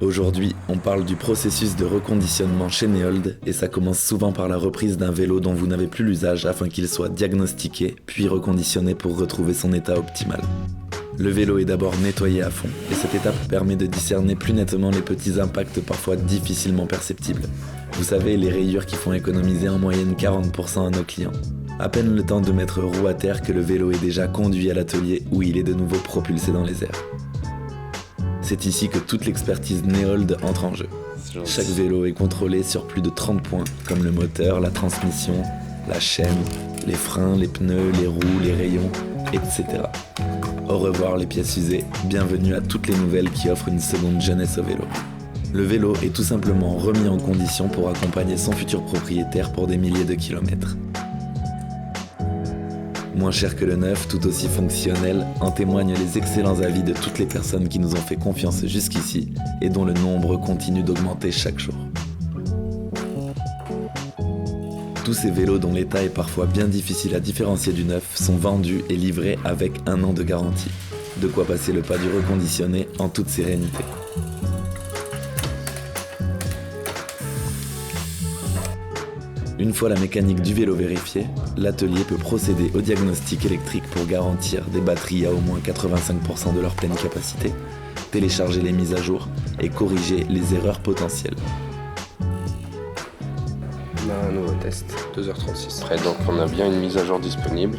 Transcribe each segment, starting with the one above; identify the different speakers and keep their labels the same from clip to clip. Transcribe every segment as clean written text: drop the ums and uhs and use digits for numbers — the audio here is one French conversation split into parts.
Speaker 1: Aujourd'hui, on parle du processus de reconditionnement chez Neold et ça commence souvent par la reprise d'un vélo dont vous n'avez plus l'usage afin qu'il soit diagnostiqué puis reconditionné pour retrouver son état optimal. Le vélo est d'abord nettoyé à fond et cette étape permet de discerner plus nettement les petits impacts parfois difficilement perceptibles. Vous savez, les rayures qui font économiser en moyenne 40% à nos clients. À peine le temps de mettre roue à terre que le vélo est déjà conduit à l'atelier où il est de nouveau propulsé dans les airs. C'est ici que toute l'expertise Neold entre en jeu. Chaque vélo est contrôlé sur plus de 30 points, comme le moteur, la transmission, la chaîne, les freins, les pneus, les roues, les rayons, etc. Au revoir les pièces usées, bienvenue à toutes les nouvelles qui offrent une seconde jeunesse au vélo. Le vélo est tout simplement remis en condition pour accompagner son futur propriétaire pour des milliers de kilomètres. Moins cher que le neuf, tout aussi fonctionnel, en témoignent les excellents avis de toutes les personnes qui nous ont fait confiance jusqu'ici et dont le nombre continue d'augmenter chaque jour. Tous ces vélos dont l'état est parfois bien difficile à différencier du neuf sont vendus et livrés avec 1 an de garantie. De quoi passer le pas du reconditionné en toute sérénité. Une fois la mécanique du vélo vérifiée, l'atelier peut procéder au diagnostic électrique pour garantir des batteries à au moins 85% de leur pleine capacité, télécharger les mises à jour et corriger les erreurs potentielles.
Speaker 2: On a un nouveau test, 2h36. Après, donc on a bien une mise à jour disponible.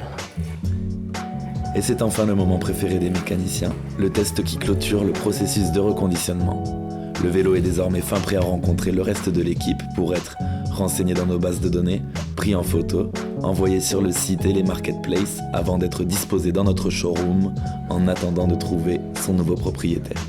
Speaker 1: Et c'est enfin le moment préféré des mécaniciens, le test qui clôture le processus de reconditionnement. Le vélo est désormais fin prêt à rencontrer le reste de l'équipe pour être renseigné dans nos bases de données, pris en photo, envoyé sur le site et les marketplaces avant d'être disposé dans notre showroom en attendant de trouver son nouveau propriétaire.